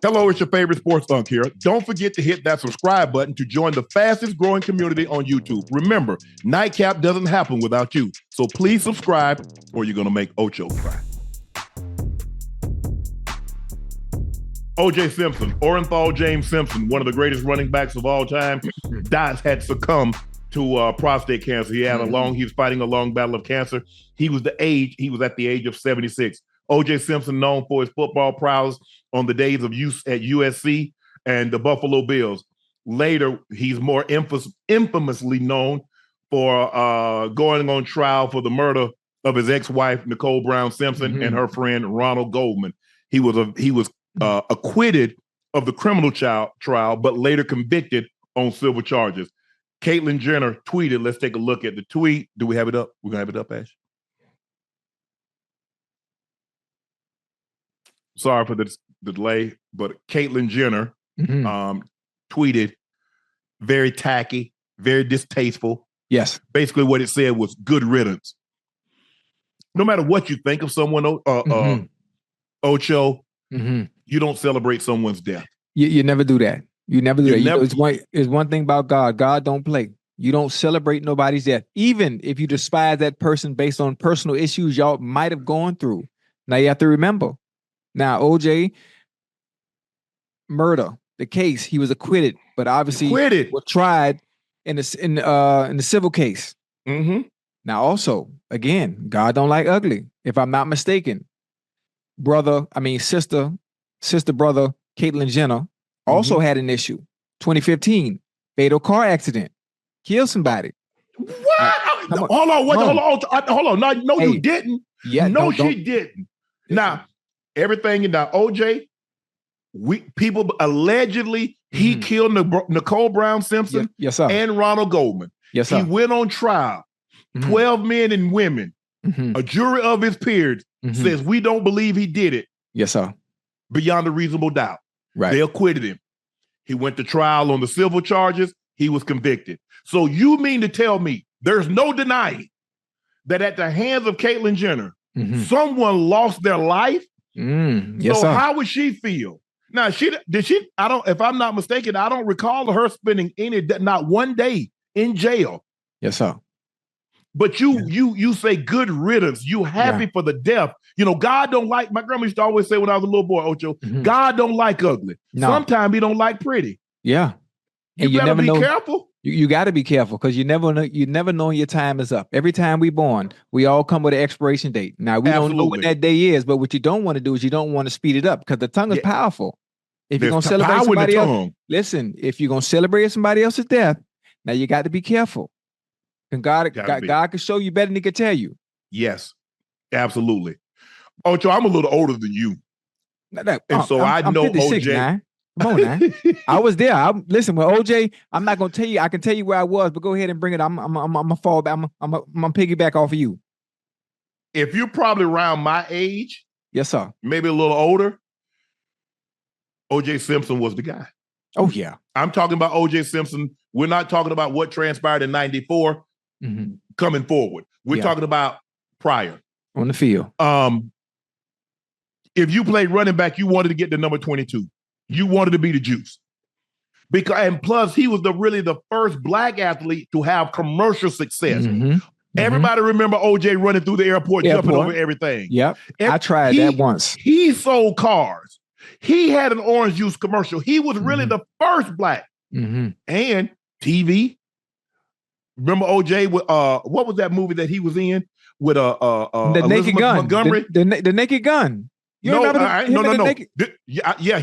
Hello, it's your favorite sports thunk here. Don't forget to hit that subscribe button to join the fastest growing community on YouTube. Remember, Nightcap doesn't happen without you. So please subscribe or you're going to make Ocho cry. OJ Simpson, Orenthal James Simpson, one of the greatest running backs of all time, had succumbed to prostate cancer. He was fighting a long battle of cancer. He was at the age of 76. OJ Simpson, known for his football prowess on the days of use at USC and the Buffalo Bills. Later, he's more infamously known for going on trial for the murder of his ex-wife, Nicole Brown Simpson, and her friend, Ronald Goldman. He was acquitted of the criminal trial, but later convicted on civil charges. Caitlyn Jenner tweeted, let's take a look at the tweet. Do we have it up? We're going to have it up, Ash? Sorry for the delay, but Caitlyn Jenner tweeted, very tacky, very distasteful. Yes. Basically what it said was good riddance. No matter what you think of someone, Ocho, you don't celebrate someone's death. You never do that. You never do that. It's one thing about God. God don't play. You don't celebrate nobody's death. Even if you despise that person based on personal issues y'all might have gone through. Now you have to remember. Now, murder, the case, he was acquitted, but obviously was tried in the civil case. Now, also, again, God don't like ugly. If I'm not mistaken, brother Caitlyn Jenner also had an issue. 2015, fatal car accident, killed somebody. What? Hold on. No, you didn't. Yeah, she didn't. Now, everything in the OJ, people allegedly he killed Nicole Brown Simpson yes, sir. And Ronald Goldman. Yes, sir. He went on trial. 12 men and women. A jury of his peers says we don't believe he did it. Yes, sir. Beyond a reasonable doubt. Right. They acquitted him. He went to trial on the civil charges. He was convicted. So you mean to tell me there's no denying that at the hands of Caitlyn Jenner, someone lost their life? Yes, so sir. how would she feel? Now, if I'm not mistaken, I don't recall her spending not one day in jail. Yes, sir. But you say good riddance. You happy for the death. You know, God don't like, my grandma used to always say when I was a little boy, Ocho, God don't like ugly. No. Sometimes he don't like pretty. Yeah. And you better be careful. You got to be careful because you never know your time is up. Every time we born, we all come with an expiration date. Now, we don't know what that day is, but what you don't want to do is you don't want to speed it up because the tongue is powerful. If you're going to celebrate somebody else, listen, if you're going to celebrate somebody else's death, now you got to be careful. And God can show you better than he can tell you. Yes, absolutely. Ocho, I'm a little older than you. I know 56, OJ. Now. Come on now. I was there. Listen, with OJ, I'm not gonna tell you. I can tell you where I was, but go ahead and bring it. I'm gonna fall back. I'm gonna piggyback off of you. If you're probably around my age, yes, sir. Maybe a little older, OJ Simpson was the guy. Oh yeah. I'm talking about OJ Simpson. We're not talking about what transpired in '94 coming forward. We're talking about prior on the field. If you played running back, you wanted to get the number 22. You wanted to be the juice. And plus, he was really the first black athlete to have commercial success. Everybody remember OJ running through the airport, jumping over everything. Yep. I tried that once. He sold cars. He had an orange juice commercial. He was really the first black. And TV. Remember OJ with what was that movie that he was in with the Naked Gun? Montgomery? The Naked Gun. No. He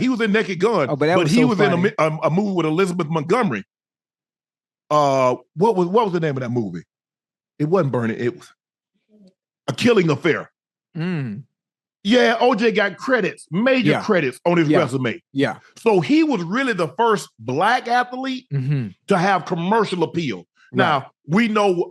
was in Naked Gun, but he was in a movie with Elizabeth Montgomery. What was the name of that movie? It wasn't Burning. It was A Killing Affair. Yeah, OJ got major credits on his resume. Yeah. So he was really the first black athlete to have commercial appeal. Now, we know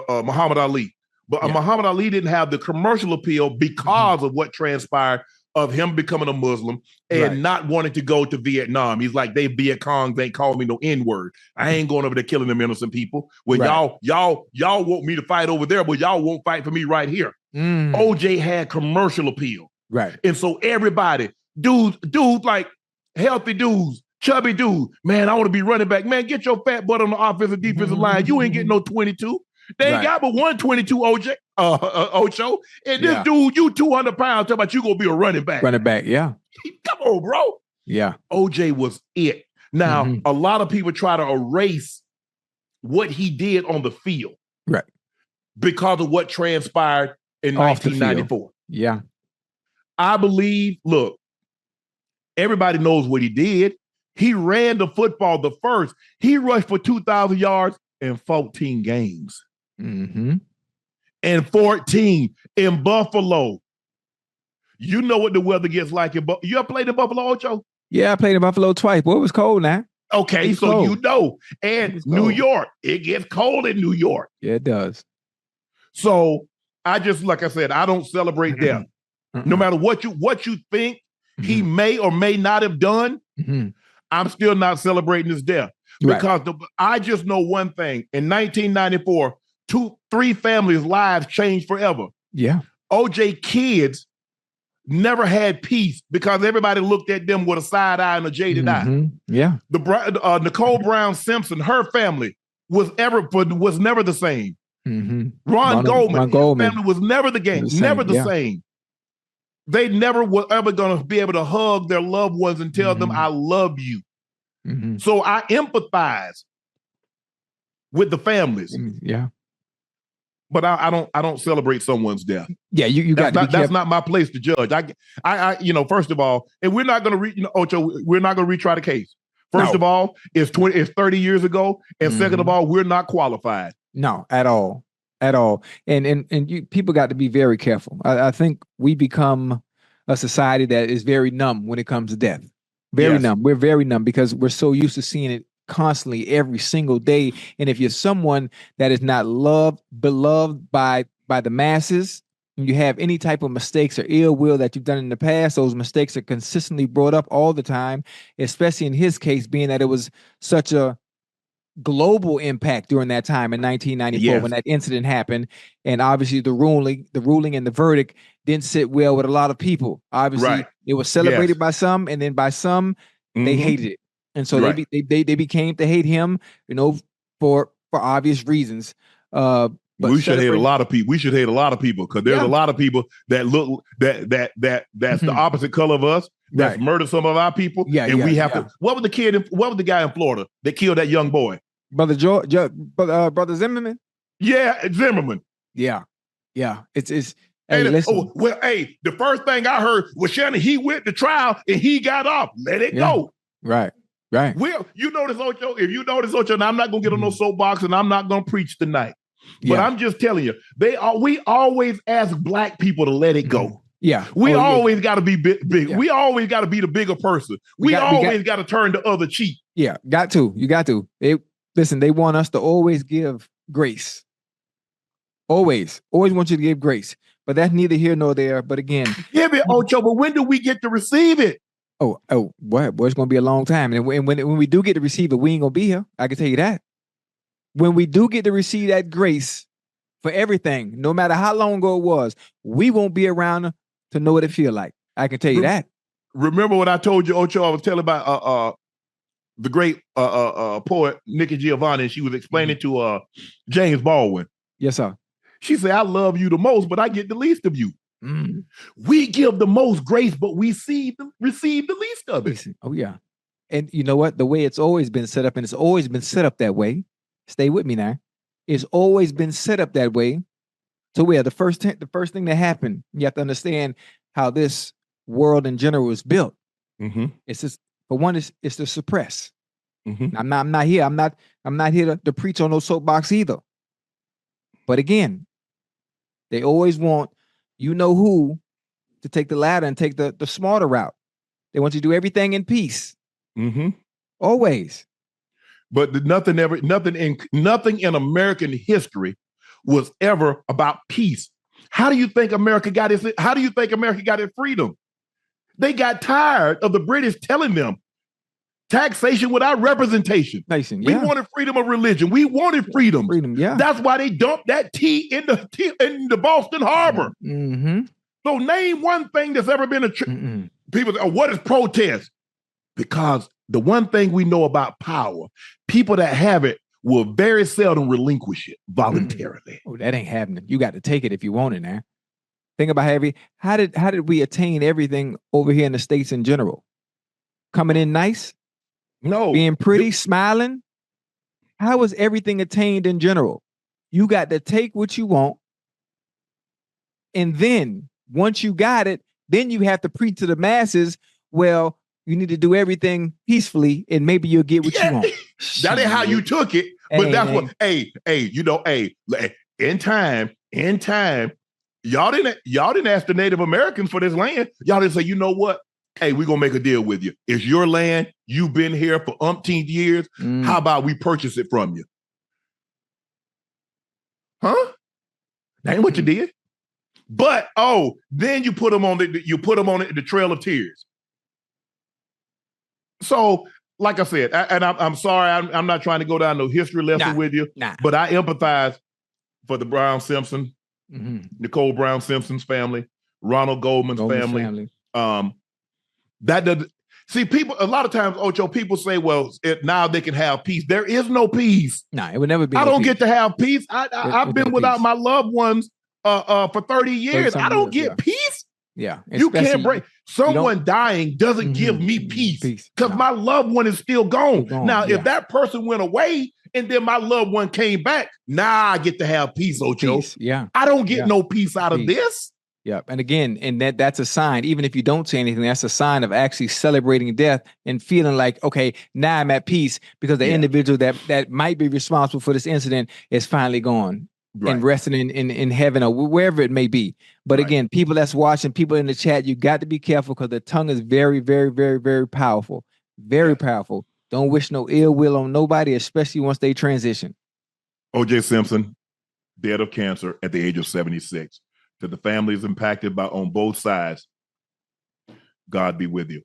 Muhammad Ali. But Muhammad Ali didn't have the commercial appeal because of what transpired of him becoming a Muslim and not wanting to go to Vietnam. He's like, they Viet Congs ain't calling me no N-word. I ain't going over there killing them innocent people. Well, y'all want me to fight over there, but y'all won't fight for me right here. OJ had commercial appeal. Right. And so everybody, dudes like healthy dudes, chubby dudes. Man, I want to be running back. Man, get your fat butt on the offensive defensive line. You ain't getting no 22. They ain't got but 122 OJ, Ocho. And this dude, you 200 pounds, talking about you gonna be a running back. Running back, yeah. Come on, bro. Yeah. OJ was it. Now, a lot of people try to erase what he did on the field. Right. Because of what transpired in 1994. Yeah. I believe, look, everybody knows what he did. He ran the football the first. He rushed for 2,000 yards in 14 games. And 14 in Buffalo. You know what the weather gets like in Buffalo. You ever played in Buffalo, Ocho? Yeah, I played in Buffalo twice. Boy, it was cold now. Okay, so cold. You know. And New York, it gets cold in New York. Yeah, it does. So I just, like I said, I don't celebrate death. No matter what you think he may or may not have done, I'm still not celebrating his death. Because I just know one thing. In 1994, 3 families' lives changed forever. Yeah. OJ kids never had peace because everybody looked at them with a side eye and a jaded eye. Yeah. Nicole Brown Simpson, her family was never the same. Ron Goldman, his family was never the same. They never were ever going to be able to hug their loved ones and tell them, I love you. So I empathize with the families. Yeah. But I don't celebrate someone's death. Yeah, you got to. That's not my place to judge. I first of all, and we're not going to Ocho, we're not going to retry the case. First of all, it's 30 years ago, and second of all, we're not qualified. No, at all. And people got to be very careful. I think we become a society that is very numb when it comes to death. Very numb. We're very numb because we're so used to seeing it constantly every single day. And if you're someone that is not beloved by the masses, and you have any type of mistakes or ill will that you've done in the past, those mistakes are consistently brought up all the time, especially in his case, being that it was such a global impact during that time in 1994 when that incident happened. And obviously the ruling and the verdict didn't sit well with a lot of people. Obviously it was celebrated by some, and then by some they hated it. And so they became to hate him, for obvious reasons. But we should hate a lot of people. We should hate a lot of people because there's a lot of people that look that's the opposite color of us. That's murdered some of our people. And we have to. What was the guy in Florida that killed that young boy? Brother Zimmerman. Yeah, Zimmerman. Yeah. It's. Hey, the first thing I heard was Shannon. He went to trial and he got off. Let it go. Right. Well, you notice, Ocho. If you notice, Ocho, and I'm not gonna get on no soapbox, and I'm not gonna preach tonight. But I'm just telling you, we always ask black people to let it go. Yeah, we always got to be big. Yeah. We always got to be the bigger person. We always got to turn the other cheek. Yeah, got to. You got to. They want us to always give grace. Always want you to give grace. But that's neither here nor there. But again, give it, Ocho. But when do we get to receive it? Boy, it's going to be a long time. And when we do get to receive it, we ain't going to be here. I can tell you that. When we do get to receive that grace for everything, no matter how long ago it was, we won't be around to know what it feel like. I can tell you that. Remember what I told you, Ocho? I was telling about the great poet Nikki Giovanni, and she was explaining to James Baldwin. Yes, sir. She said, I love you the most, but I get the least of you. We give the most grace, but we receive the least of it. Oh, yeah. And you know what? The way it's always been set up, and it's always been set up that way. Stay with me now. It's always been set up that way. So the first thing that happened, you have to understand how this world in general was built. It's just, for one, it's to suppress. I'm not here. I'm not here to preach on no soapbox either. But again, they always want who to take the ladder and take the smarter route. They want you to do everything in peace. Always. But nothing in American history was ever about peace. How do you think America got its freedom? They got tired of the British telling them taxation without representation. We wanted freedom of religion. We wanted freedom. That's why they dumped that tea in the Boston Harbor. So name one thing that's ever been People say, oh, what is protest? Because the one thing we know about power, people that have it will very seldom relinquish it voluntarily. Oh, that ain't happening. You got to take it if you want it now. Think about how did we attain everything over here in the States in general? Coming in nice? No. Being pretty, smiling? How was everything attained in general? You got to take what you want. And then once you got it, then you have to preach to the masses, well, you need to do everything peacefully and maybe you'll get what you want. That ain't how you took it. But that's what, in time, y'all didn't ask the Native Americans for this land. Y'all didn't say, you know what? Hey, we're going to make a deal with you. It's your land. You've been here for umpteen years. How about we purchase it from you? Huh? That ain't what you did. But, then you put them on the Trail of Tears. So, like I said, and I'm sorry, I'm not trying to go down no history lesson with you, but I empathize for the Brown Simpson, Nicole Brown Simpson's family, Ronald Goldman's family. That doesn't see people. A lot of times, Ocho, people say, "Well, now they can have peace." There is no peace. Nah, it would never be. I don't get to have peace. I've been without my loved ones for 30 years. I don't get peace. Yeah, you can't break. Someone dying doesn't give me peace because my loved one is still gone. Now, if that person went away and then my loved one came back, now I get to have peace, Ocho. Yeah, I don't get no peace out of this. Yeah, and again, that's a sign. Even if you don't say anything, that's a sign of actually celebrating death and feeling like, okay, now I'm at peace because the individual that might be responsible for this incident is finally gone. Right. And resting in heaven or wherever it may be. But again, people that's watching, people in the chat, you got to be careful because the tongue is very, very, very, very powerful. Very powerful. Don't wish no ill will on nobody, especially once they transition. OJ Simpson, dead of cancer at the age of 76. To the families impacted on both sides, God be with you.